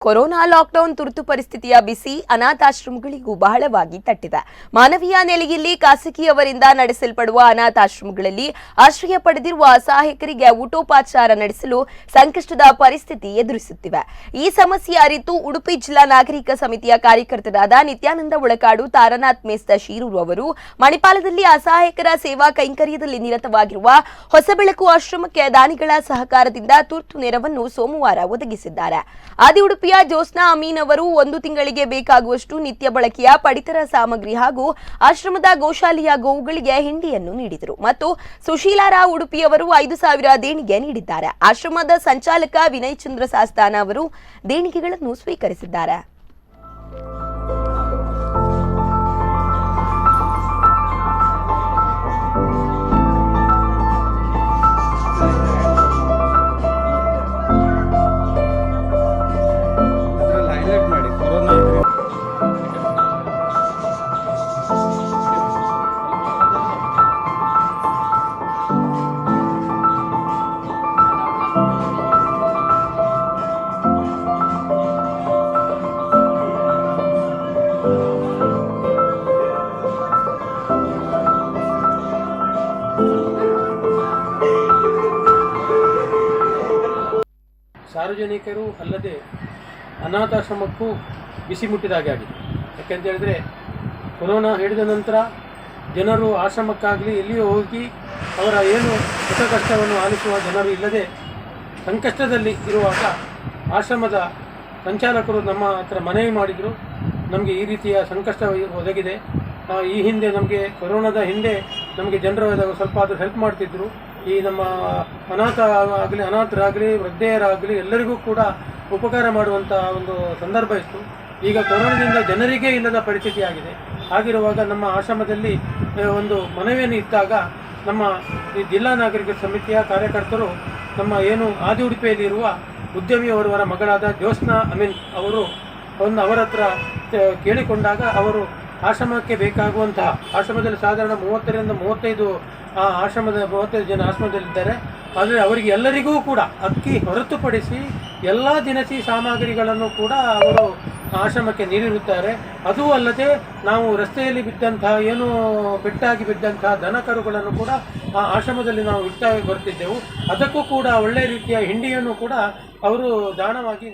Corona lockdown ತುರ್ತು ಪರಿಸ್ಥಿತಿಯ ಬಿಸಿ ಅನಾಥಾಶ್ರಮಗಳಿಗೂ ಬಹಳವಾಗಿ ತಟ್ಟಿದೆ. ಮಾನವೀಯ ನೆಲೆಯಲ್ಲಿ ಖಾಸಗಿಯವರಿಂದ ನಡೆಸಲ್ಪಡುವ ಅನಾಥಾಶ್ರಮಗಳಲ್ಲಿ ಆಶ್ರಯ ಪಡೆದಿರುವ ಅಸಹಾಯಕರಿಗೆ ಊಟೋಪಚಾರ ನಡೆಸಲು ಸಂಕಷ್ಟದ ಪರಿಸ್ಥಿತಿ ಎದುರಿಸುತ್ತಿವೆ. ಈ ಸಮಸ್ಯೆ ಅರಿತು ಉಡುಪಿ ಜಿಲ್ಲಾ ನಾಗರಿಕ ಸಮಿತಿಯ ಕಾರ್ಯಕರ್ತರಾದ ನಿತ್ಯಾನಂದ ಒಳಕಾಡು, ತಾರನಾಥ್ ಮೇಸ್ತ ಶೀರೂರು ಅವರು ಮಣಿಪಾಲದಲ್ಲಿ ಅಸಹಾಯಕರ ಸೇವಾ ಕೈಂಕರ್ಯದಲ್ಲಿ ನಿರತವಾಗಿರುವ ಹೊಸಬೆಳಕು ಆಶ್ರಮಕ್ಕೆ ದಾನಿಗಳ ಸಹಕಾರದಿಂದ ತುರ್ತು ನೆರವನ್ನು ಸೋಮವಾರ ಒದಗಿಸಿದ್ದಾರೆ. ಆದಿ ಉಡುಪಿಯ ಜೋಸ್ನಾ ಅಮೀನ್ ಅವರು 1 ತಿಂಗಳಿಗೆ ಬೇಕಾಗುವಷ್ಟು ನಿತ್ಯ ಬಳಕೆಯ ಪಡಿತರ ಸಾಮಗ್ರಿ ಹಾಗೂ ಆಶ್ರಮದ ಗೋಶಾಲೆಯ ಗೋವುಗಳಿಗೆ ಹಿಂಡಿಯನ್ನು ನೀಡಿದರು ಮತ್ತು ಸುಶೀಲಾರಾವ್ ಉಡುಪಿಯವರು 5,000 ದೇಣಿಗೆ ನೀಡಿದ್ದಾರೆ. ಆಶ್ರಮದ ಸಂಚಾಲಕ ವಿನಯ್ ಚಂದ್ರ ಸಾಸ್ತಾನ ಅವರು ದೇಣಿಗೆಗಳನ್ನು ಸ್ವೀಕರಿಸಿದ್ದಾರೆ. ಸಾರ್ವಜನಿಕರು ಅಲ್ಲದೆ ಅನಾಥಾಶ್ರಮಕ್ಕೂ ಬಿಸಿ ಮುಟ್ಟಿದಾಗೆ ಆಗಿದೆ. ಯಾಕೆಂತ ಹೇಳಿದ್ರೆ ಕೊರೋನಾ ಹಿಡಿದ ನಂತರ ಜನರು ಆಶ್ರಮಕ್ಕಾಗಲಿ ಎಲ್ಲಿಯೂ ಹೋಗಿ ಅವರ ಏನು ಸುಖ ಕಷ್ಟವನ್ನು ಆಲಿಸುವ ಜನರು ಇಲ್ಲದೆ ಸಂಕಷ್ಟದಲ್ಲಿ ಇರುವಾಗ ಆಶ್ರಮದ ಸಂಚಾಲಕರು ನಮ್ಮ ಹತ್ರ ಮನವಿ ಮಾಡಿದರು. ನಮಗೆ ಈ ರೀತಿಯ ಸಂಕಷ್ಟ ಒದಗಿದೆ, ಈ ಹಿಂದೆ ನಮಗೆ ಕೊರೋನಾದ ಹಿಂದೆ ನಮಗೆ ಜನರು ಸ್ವಲ್ಪ ಆದರೂ ಹೆಲ್ಪ್ ಮಾಡ್ತಿದ್ರು. ಈ ನಮ್ಮ ಅನಾಥರಾಗಲಿ ವೃದ್ಧೆಯರಾಗಲಿ ಎಲ್ಲರಿಗೂ ಕೂಡ ಉಪಕಾರ ಮಾಡುವಂಥ ಒಂದು ಸಂದರ್ಭ ಇತ್ತು. ಈಗ ಕೊರೋನಾದಿಂದ ಜನರಿಗೇ ಇಲ್ಲದ ಪರಿಸ್ಥಿತಿ ಆಗಿದೆ. ಹಾಗಿರುವಾಗ ನಮ್ಮ ಆಶ್ರಮದಲ್ಲಿ ಒಂದು ಮನವಿಯನ್ನು ಇಟ್ಟಾಗ ನಮ್ಮ ಈ ಜಿಲ್ಲಾ ನಾಗರಿಕ ಸಮಿತಿಯ ಕಾರ್ಯಕರ್ತರು ನಮ್ಮ ಏನು ಆದಿ ಉಡುಪಿಯಲ್ಲಿರುವ ಉದ್ಯಮಿಯವರವರ ಮಗಳಾದ ಜೋಸ್ನಾ ಅಮೀನ್ ಅವರು ಅವರ ಹತ್ರ ಕೇಳಿಕೊಂಡಾಗ ಅವರು ಆಶ್ರಮಕ್ಕೆ ಬೇಕಾಗುವಂತಹ, ಆಶ್ರಮದಲ್ಲಿ ಸಾಧಾರಣ 30ರಿಂದ 35 ಜನ ಆಶ್ರಮದಲ್ಲಿದ್ದಾರೆ. ಆದರೆ ಅವರಿಗೆ ಎಲ್ಲರಿಗೂ ಕೂಡ ಅಕ್ಕಿ ಹೊರತುಪಡಿಸಿ ಎಲ್ಲ ದಿನಸಿ ಸಾಮಗ್ರಿಗಳನ್ನು ಕೂಡ ಅವರು ಆಶ್ರಮಕ್ಕೆ ನೀಡಿರುತ್ತಾರೆ. ಅದೂ ಅಲ್ಲದೆ ನಾವು ರಸ್ತೆಯಲ್ಲಿ ಬಿದ್ದಂತಹ ಏನು ಪೆಟ್ಟಾಗಿ ಬಿದ್ದಂತಹ ದನಕರುಗಳನ್ನು ಕೂಡ ಆ ಆಶ್ರಮದಲ್ಲಿ ನಾವು ಇಡ್ತಾ ಬರ್ತಿದ್ದೆವು. ಅದಕ್ಕೂ ಕೂಡ ಒಳ್ಳೆಯ ರೀತಿಯ ಹಿಂಡಿಯನ್ನು ಕೂಡ ಅವರು ದಾನವಾಗಿ